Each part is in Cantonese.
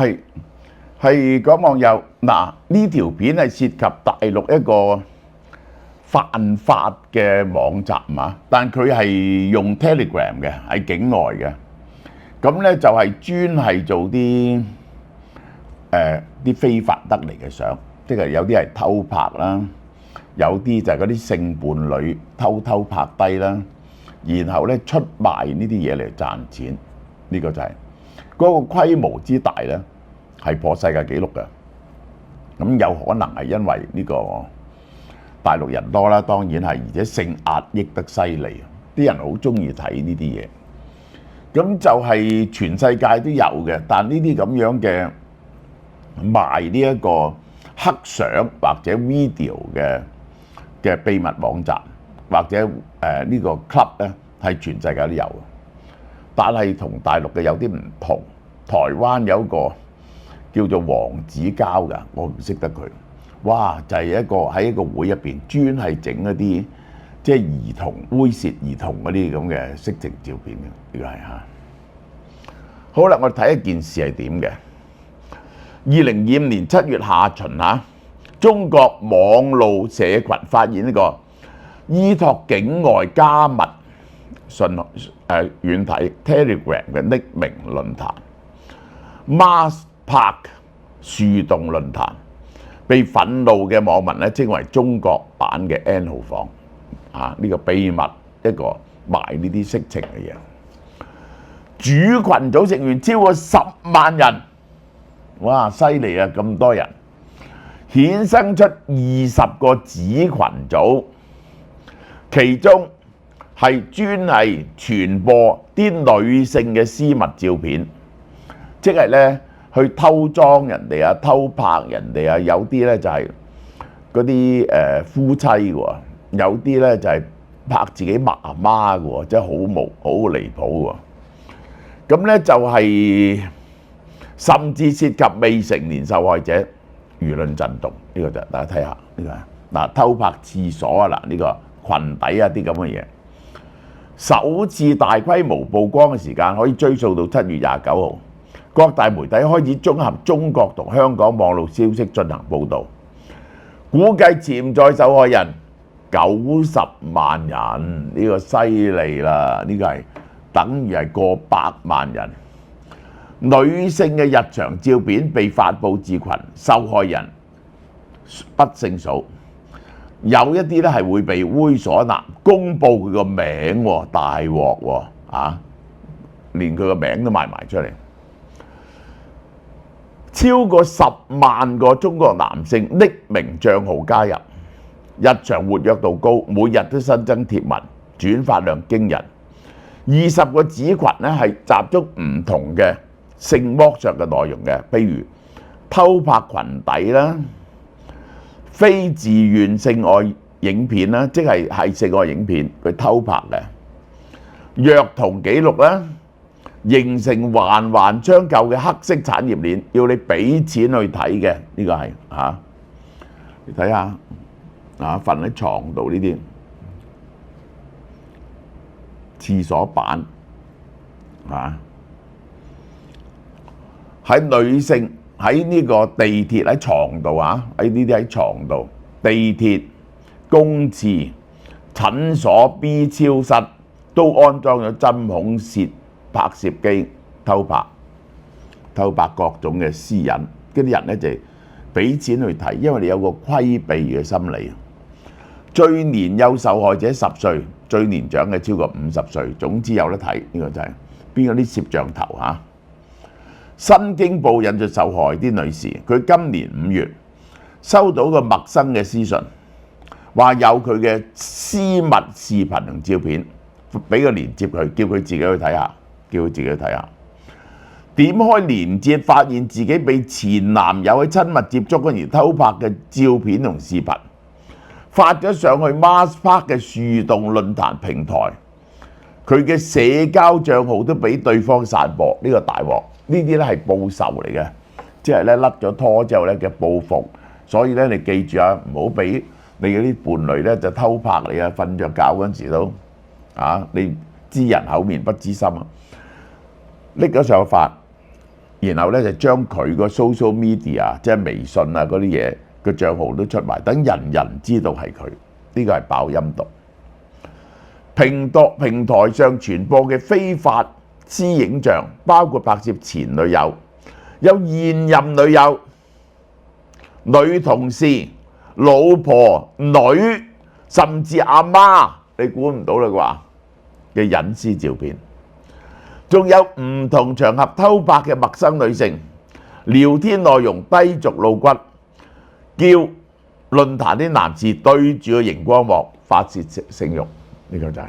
係係講網友嗱，呢條片係涉及大陸一個犯法嘅網站啊，但佢係用 Telegram 嘅，喺境外嘅。咁咧就係專係做啲非法得嚟嘅相，即係有啲係偷拍啦，有啲就係嗰啲性伴侶偷偷拍低啦，然後咧出賣呢啲嘢嚟賺錢。呢個就係嗰個規模之大咧，係破世界紀錄嘅。咁有可能係因為呢個大陸人多啦，當然係，而且性壓抑得犀利，啲人好中意睇呢啲嘢。咁就係全世界都有嘅，但呢啲咁樣嘅賣呢一個黑相或者 video 嘅秘密網站，或者呢個 club 咧，係全世界都有嘅。但係同大陸嘅有啲唔同，台灣有一個叫做黃子佼㗎，我唔識得佢。哇！就係一個喺一個會入邊專係整一啲即係兒童猥褻兒童嗰啲咁嘅色情照片嘅，呢個係嚇。好啦，我哋睇一件事係點嘅。2025年7月下旬嚇，中國網路社群發現呢個依託境外加密軟體 Telegram 嘅匿名論壇 Mars Park 樹洞論壇，被憤怒嘅網民咧稱為中國版嘅 N 號房啊！呢個秘密一個賣呢啲色情嘅嘢，主群組成員超過10萬人，哇！犀利啊！咁多人，衍生出20個子群組，其中係專係傳播啲女性嘅私密照片，即係咧去偷裝人哋啊，偷拍人哋啊，有啲咧就係嗰啲夫妻喎，有啲咧就係拍自己媽媽嘅喎，即係好離譜喎。咁咧就係甚至涉及未成年受害者，輿論震動。呢個就大家睇下呢個嗱，偷拍廁所啊，嗱呢個裙底啊啲咁嘅嘢。首次大規模曝光嘅時間可以追溯到7月29號，各大媒體開始綜合中國同香港網絡消息進行報導，估計潛在受害人90萬人，呢個犀利啦！呢個係等於係過百萬人。女性嘅日常照片被發布至群，受害人不勝數。有一啲咧係會被猥瑣男公佈佢個名喎，大鑊喎啊！連佢個名都賣埋出嚟。超過10萬個中國男性匿名帳號加入，日常活躍度高，每日都新增貼文，轉發量驚人。20個子群咧係集中唔同嘅性剝削嘅內容嘅，譬如偷拍裙底啦。非自願性愛影片啦，即係性愛影片，佢偷拍嘅虐童記錄啦，形成環環相扣嘅黑色產業鏈，要你俾錢去睇嘅，呢個係嚇。你睇下啊，瞓喺床度呢啲廁所板啊，喺女性。喺呢個地鐵喺床度啊，喺呢啲喺床度，地鐵、公廁、診所、B 超室都安裝咗針孔攝拍攝機，偷拍各種嘅私隱。嗰啲人咧就俾錢去睇，因為你有個規避嘅心理。最年幼受害者10歲，最年長嘅超過50歲。總之有得睇，呢個就係邊個啲攝像頭嚇。新京報引述受害啲女士，佢今年5月收到個陌生嘅私信，話有佢嘅私密視頻同照片，俾個連結佢，叫佢自己去睇下，點開連結，發現自己被前男友喺親密接觸嗰時偷拍嘅照片同視頻，發咗上去 Mars Park 嘅樹洞論壇平台，佢嘅社交帳號都俾對方散播，呢個大鑊。呢啲咧係報仇嚟嘅，即係咧甩咗拖之後咧嘅報復，所以咧你記住啊，唔好俾你嗰啲伴侶咧就偷拍你啊，瞓着覺嗰陣時都啊，你知人口面不知心啊，拎咗上去發，然後咧就將佢個 social media 即係微信啊嗰啲嘢個帳號都出埋，等人人知道係佢。呢個係爆陰毒。平台上傳播嘅非法私影像，包括拍攝前女友、有現任女友、女同事、老婆、女，甚至阿媽，你估唔到啦啩嘅隱私照片。仲有唔同場合偷拍嘅陌生女性，聊天內容低俗露骨，叫論壇啲男士對住個熒光幕發泄性慾，呢個就係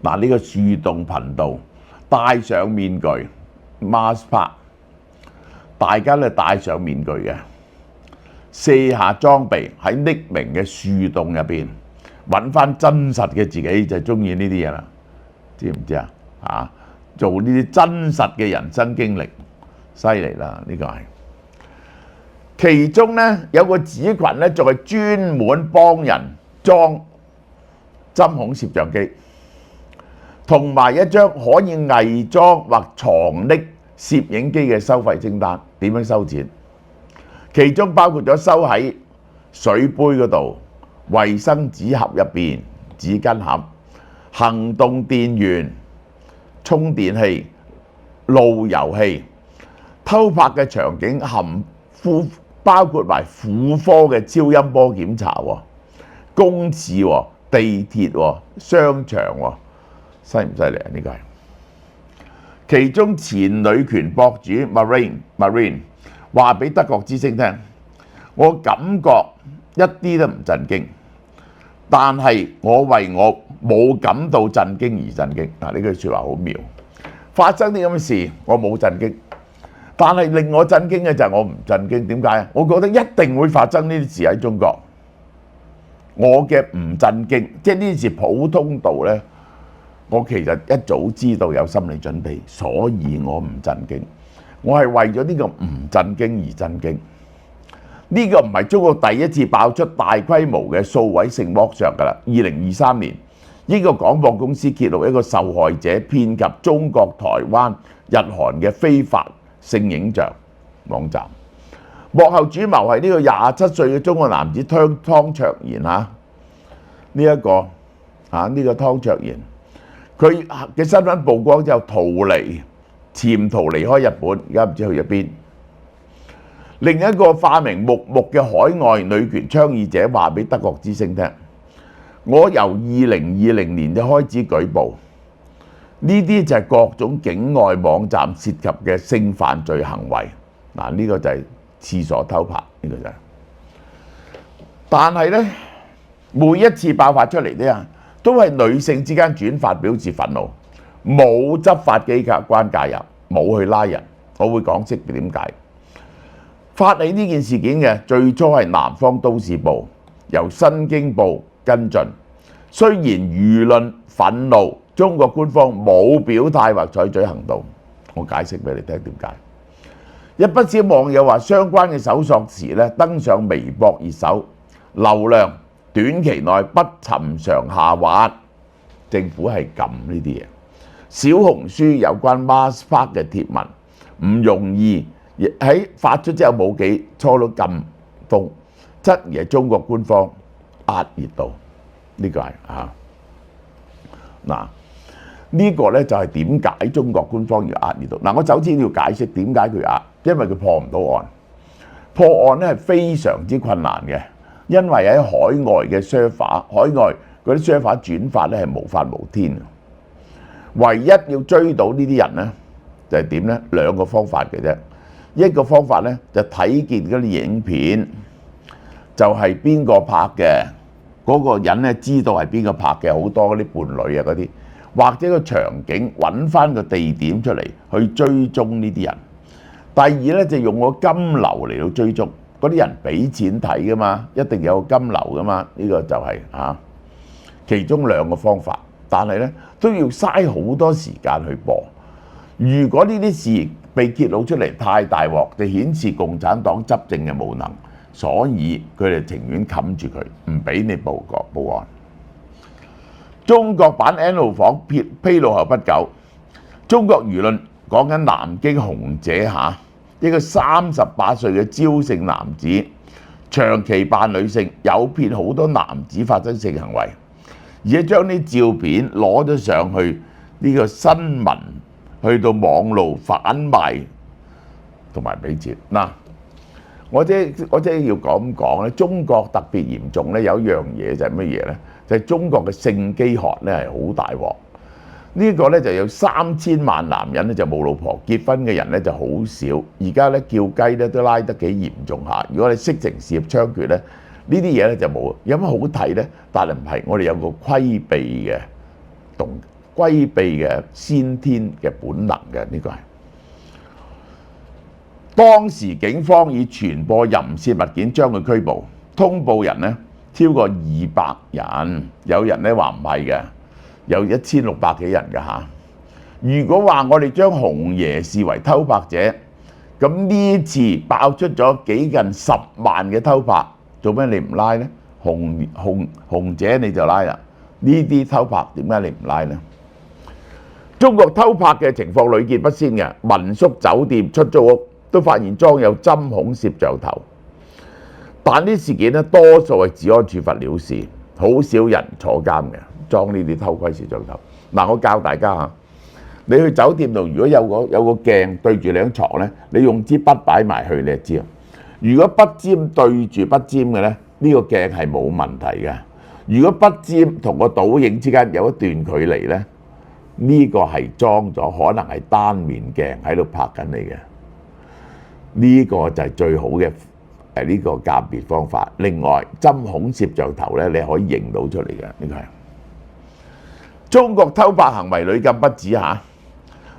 嗱，呢個樹洞頻道戴上面具 mask part， 大家咧戴上面具嘅，卸下裝備喺匿名嘅樹洞入邊揾翻真實嘅自己，就係中意呢啲嘢啦，知唔知啊？做呢啲真實嘅人生經歷，犀利啦！呢個係其中咧有個子群咧，仲係專門幫人裝針孔攝像機，同埋一張可以偽裝或藏匿攝影機嘅收費清單。點樣收錢？其中包括咗收喺水杯嗰度、衛生紙盒入邊、紙巾盒、行動電源、充電器、路由器。偷拍嘅場景包括埋婦科嘅超音波檢查喎、公廁喎、地鐵喎、商場喎，犀唔犀利啊？呢個係其中前女權博主 Marine 話俾德國之聲聽，我感覺一啲都唔震驚，但係我為我冇感到震驚而震驚。嗱，呢句説話好妙。發生啲咁嘅事，我冇震驚，但係令我震驚嘅就係我唔震驚。點解啊？我覺得一定會發生呢啲事喺中國。我嘅唔震驚，即係呢啲事普通到呢，我其實一早知道有心理準備，所以我唔震驚。我係為咗呢個唔震驚而震驚。呢個唔係中國第一次爆出大規模嘅數位性剝削㗎啦。2023年，呢個廣播公司揭露一個受害者遍及中國、台灣、日韓嘅非法性影像網站。幕後主謀係呢個27歲嘅中國男子湯卓賢呢個湯卓賢，佢嘅身份曝光之後潛逃離開日本，而家唔知去咗邊。另一個化名木木嘅海外女權倡議者話俾德國之聲聽，我由2020年就開始舉報，呢啲就係各種境外網站涉及嘅性犯罪行為。嗱，呢個就係廁所偷拍，呢個就係。但係呢，每一次爆發出嚟呢，都係女性之間轉發表示憤怒，冇執法機關介入，冇去拉人。我會講識點解。發起呢件事件嘅最初係南方都市報，由新京報跟進。雖然輿論憤怒，中國官方冇表態或採取行動。我解釋俾你聽點解。一不少網友話，相關嘅搜索詞咧登上微博熱搜，流量短期內不尋常下滑。政府係撳呢啲嘢。小紅書有關 Mars Park 嘅貼文唔容易喺發出之後冇幾初都禁封，質疑係中國官方壓熱度。呢個係嗱，呢個咧就係點解中國官方要壓熱度。嗱，我首先要解釋點解佢壓，因為佢破唔到案。破案咧係非常之困難嘅，因為喺海外嘅 server， 海外嗰啲 server 轉發咧係無法無天。唯一要追到呢啲人咧，就係點咧？兩個方法嘅啫。一個方法咧就睇見嗰啲影片，就係邊個拍嘅，嗰個人咧知道係邊個拍嘅，好多嗰啲伴侶啊嗰啲，或者個場景揾翻個地點出嚟去追蹤呢啲人。第二咧就用個金流嚟到追蹤嗰啲人，俾錢睇噶嘛，一定有個金流噶嘛。呢個就係其中兩個方法，但係咧都要嘥好多時間去播。如果呢啲事被揭露出嚟太大鑊，就顯示共產黨執政嘅無能，所以佢哋情願冚住佢，唔俾你報案。中國版 N 號房披露後不久，中國輿論講緊南京紅姐嚇，一個38歲嘅招姓男子，長期扮女性，誘騙好多男子發生性行為，而且將啲照片攞咗上去呢個新聞，去到網路販賣同埋俾錢嗱。我即係要講咧，中國特別嚴重咧，有一樣嘢就係乜嘢咧？就係中國嘅性飢渴咧係好大鑊。呢個咧就有3000萬男人咧就冇老婆，結婚嘅人咧就好少。而家咧叫雞咧都拉得幾嚴重下。如果你色情事業猖獗咧，呢啲嘢咧就冇。有乜好睇咧？但係唔係，我哋有個規避嘅先天嘅本能嘅，呢個係。當時警方以傳播淫褻物件將佢拘捕，通報人咧超過200人，有人咧話唔係嘅，有1600幾人嘅嚇。如果話我哋將紅爺視為偷拍者，咁呢次爆出咗幾近10萬嘅偷拍，做咩你唔拉呢？紅姐你就拉啦，呢啲偷拍點解你唔拉呢？中國偷拍嘅情況屢見不鮮嘅，民宿、酒店、出租屋都發現裝有針孔攝像頭，但呢事件咧多數係治安處罰了事，好少人坐監嘅。裝呢啲偷窺攝像頭嗱，我教大家嚇，你去酒店度，如果有個鏡對住你張牀咧，你用支筆擺埋去，你就知啊。如果筆尖對住筆尖嘅咧，呢個鏡係冇問題嘅。如果筆尖同個倒影之間有一段距離咧，呢個係裝咗，可能係單面鏡喺度拍緊你嘅。呢個就係最好嘅呢個鑑別方法。另外，針孔攝像頭咧，你可以認到出嚟嘅。呢個係中國偷拍行為屢禁不止嚇，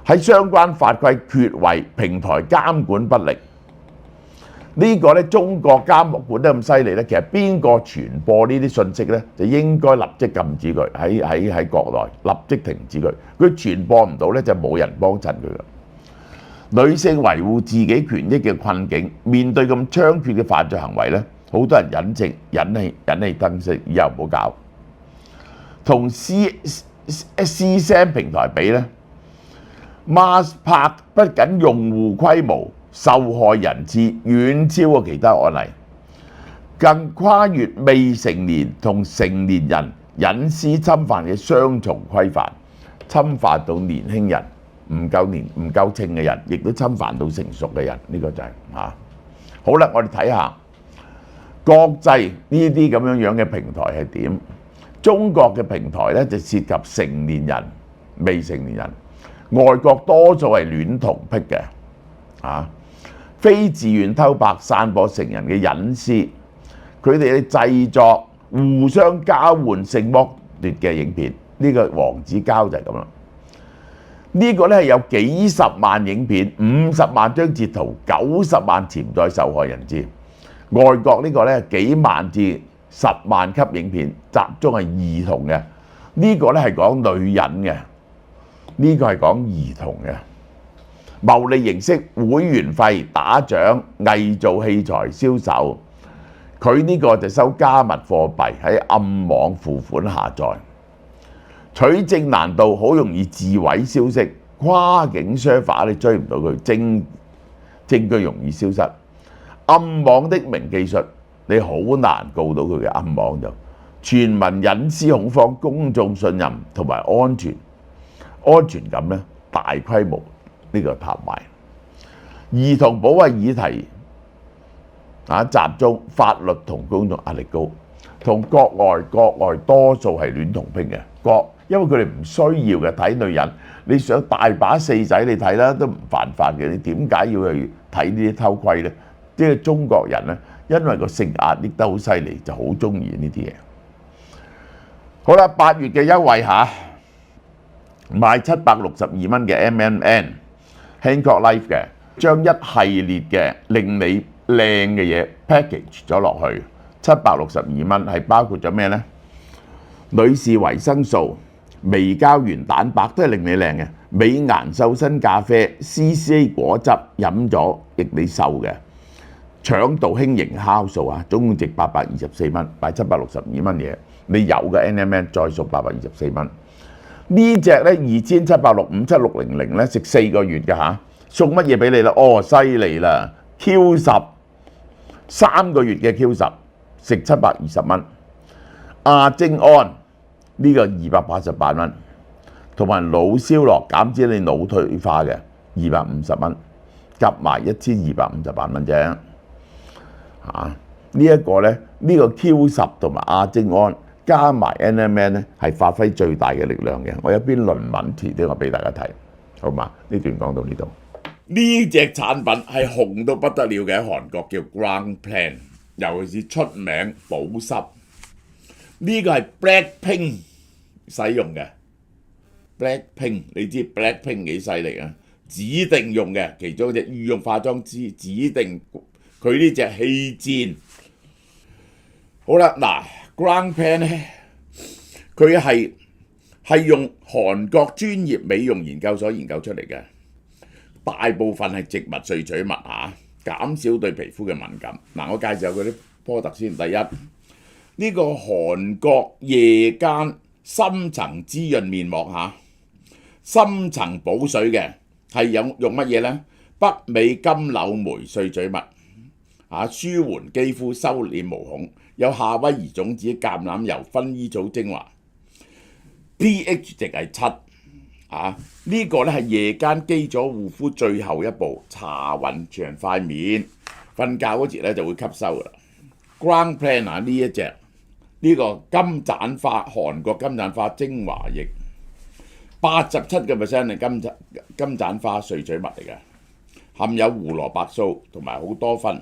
喺相關法規缺位，平台監管不力。呢個咧中國監管得咁犀利咧，其實邊個傳播呢啲信息咧，就應該立即禁止佢喺國內立即停止佢。佢傳播唔到咧，就冇人幫襯佢啦。女性維護自己權益嘅困境，面對咁猖獗嘅犯罪行為咧，好多人忍氣吞聲，以後唔好搞。同C-SAM 平台比咧，Marspark 不僅用戶規模、受害人次遠超過其他案例，更跨越未成年同成年人隱私侵犯嘅雙重規範，侵犯到年輕人。唔夠稱嘅人，亦都侵犯到成熟嘅人，呢個就係嚇。好啦，我哋睇下國際呢啲咁樣嘅平台係點。中國嘅平台咧就涉及成年人、未成年人，外國多數係戀童癖嘅嚇，非自願偷拍、散播成人嘅隱私，佢哋嘅製作互相交換性剝奪嘅影片，呢個黃子佼就係咁啦。呢個咧係有幾十萬影片、50萬張截圖、90萬潛在受害人質。外國呢個咧幾萬至10萬級影片，集中係兒童嘅。呢個咧係講女人嘅，呢個係講兒童嘅。牟利形式、會員費、打獎、偽造器材銷售，佢呢個就收加密貨幣喺暗網付款下載。取證難度好容易自毀消息，跨境 server 你追唔到佢，證據容易消失。暗網的名技術你好難告到佢嘅，暗網就全民隱私恐慌、公眾信任同埋安全感咧大規模呢個拍賣。兒童保衞議題集中，法律同公眾壓力高。同國外多數係戀童癖嘅，因為佢哋唔需要嘅睇女人，你想大把四仔你睇啦，都唔犯法嘅，你點解要去睇呢啲偷窺呢？即係中國人呢，因為個性壓抑得好犀利，就好中意呢啲嘢。好啦，8月嘅優惠嚇，賣762蚊嘅 M&M Hancock Life 嘅，將一系列嘅令你靚嘅嘢 package 咗落去，762蚊係包括咗咩呢？女士維生素、微膠原蛋白都係令你靚嘅，美顏瘦身咖啡、CCA 果汁飲咗益你瘦嘅，腸道輕盈酵素啊，總共值824蚊，賣762蚊嘢，你有嘅 NMN 再送824蚊。呢隻咧27657600咧食4個月嘅嚇，送乜嘢俾你啦？哦，犀利啦 ！Q10 3個月嘅 Q10食720蚊，亞精安呢個288蚊，同埋腦燒樂減脂你腦退化嘅250蚊，夾埋1258蚊啫嚇。呢一個咧，呢個 Q10同埋亞精安加埋 NMN 咧，係發揮最大嘅力量嘅。我有篇論文遲啲我俾大家睇，好嘛？呢段講到呢度。呢隻產品係紅到不得了嘅，喺韓國叫 Grand Plan， 尤其是出名保濕。呢個係 Blackpink 使用嘅 Blackpink， 你知 Blackpink 幾犀利啊？指定用嘅其中一隻御用化妝師，指定佢呢隻氣墊。好啦，嗱 Grand Plan 咧，佢係用韓國專業美容研究所研究出嚟嘅，大部分係植物萃取物嚇，減少對皮膚嘅敏感。嗱，我介紹佢啲product先。第一，呢個韓國夜間深層滋潤面膜嚇，深層補水嘅，係用乜嘢呢？北美金柳梅萃取物嚇，舒緩肌膚、收斂毛孔。有夏威夷種子、橄欖油、薰衣草精華 ，pH 值係7啊！呢個咧係夜間基礎護膚最後一步，搽勻全塊面，瞓覺嗰時咧就會吸收噶啦。Grand Plan 啊，呢一隻呢個金盞花韓國金盞花精華液，87%係金盞花萃取物嚟嘅，含有胡蘿蔔素同埋好多酚。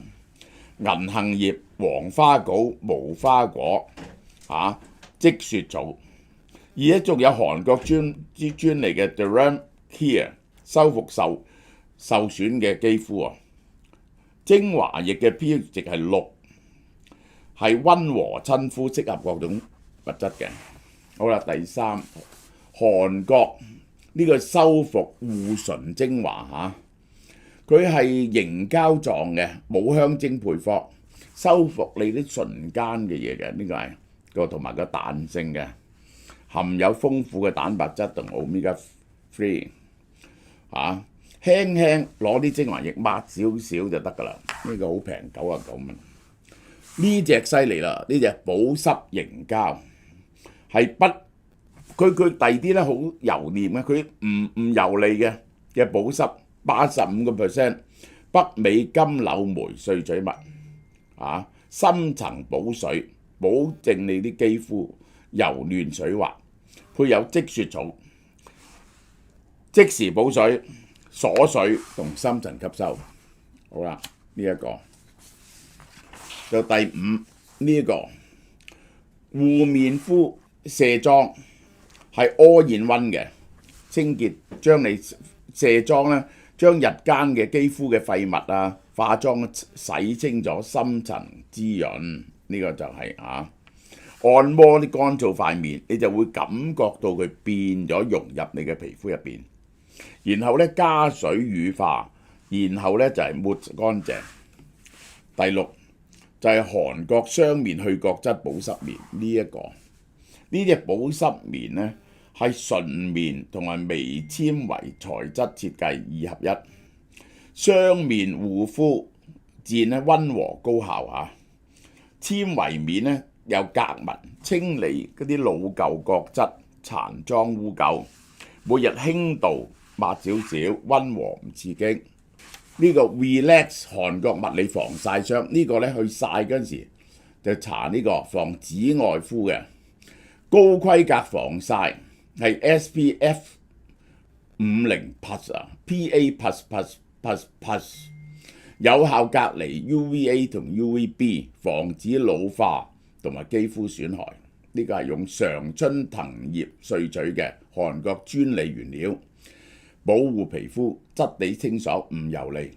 銀杏葉、黃花枸、無花果、積雪草，而且仲有韓國專利嘅 Derm Care 修復受損嘅肌膚啊！精華液嘅 pH 值係6，係溫和親膚，適合各種物質嘅。好啦，第三，韓國呢個修復護唇精華嚇。佢係凝膠狀嘅，冇香精配方，修復你啲唇間嘅嘢嘅，呢個係個同埋個彈性嘅，含有豐富嘅蛋白質同 Omega 3嚇，輕輕攞啲精華液抹少少就得㗎啦。呢個好平，99蚊。呢隻犀利啦，呢隻保濕凝膠係佢第二啲咧好油膩嘅，佢唔油膩嘅保濕。85%北美金柳梅萃取物深層補水，保證你啲肌膚柔嫩水滑，配有積雪草，即時補水、鎖水同深層吸收。好啦，呢一個就第5，呢一個護面膚卸妝係 all in one 嘅清潔，將你卸妝咧。將日間嘅肌膚嘅廢物啊、化妝洗清咗，深層滋潤。呢個就係按摩啲乾燥塊面，你就會感覺到佢變咗融入你嘅皮膚入邊。然後咧加水乳化，然後咧就係抹乾淨。第6就係韓國雙面去角質保濕棉。呢隻保濕棉咧。係純棉同埋微纖維材質設計2合1，雙面護膚墊咧溫和高效嚇，纖維面咧有隔紋，清理嗰啲老舊角質、殘髒污垢，每日輕度抹少少，溫和唔刺激。呢個 Relax 韓國物理防曬霜，呢個咧去曬嗰陣時就搽呢個防紫外膚嘅高規格防曬。係 SPF 50 plus 啊 ，PA plus， 有效隔離 UVA 同 UVB， 防止老化同埋肌膚損害。呢個係用常春藤葉萃取嘅韓國專利原料，保護皮膚質地清爽唔油膩。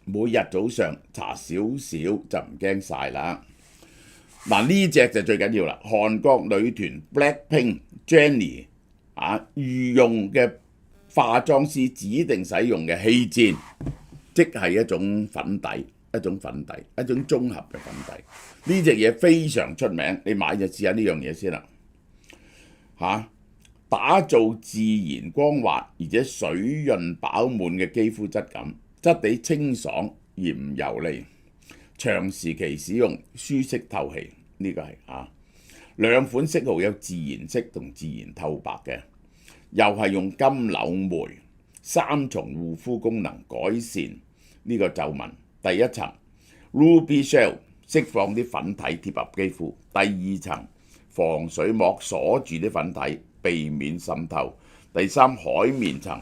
每日早上搽少少就唔驚曬啦。嗱，呢隻就最緊要啦，韓國女團 Blackpink Jennie 御用嘅化妝師指定使用嘅氣墊，即係一種粉底，一種綜合嘅粉底。呢隻嘢非常出名，你買就試下呢樣嘢先啦。打造自然光滑而且水潤飽滿嘅肌膚質感，質地清爽而唔油膩，長時期使用舒適透氣。呢個係兩款色號有自然色同自然透白嘅，又係用金柳梅3重護膚功能改善呢個皺紋。第一層 Ruby Shell 釋放啲粉體貼合肌膚，第二層防水膜鎖住啲粉體，避免滲透。第三，海綿層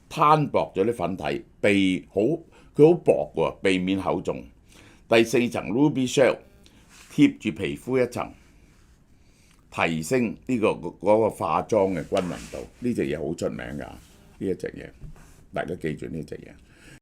攤薄咗啲粉體，佢好薄喎，避免厚重。第四層 Ruby Shell 貼住皮膚一層，提升呢嗰個化妝嘅均勻度。呢隻嘢好出名㗎，呢一隻嘢大家記住呢隻嘢。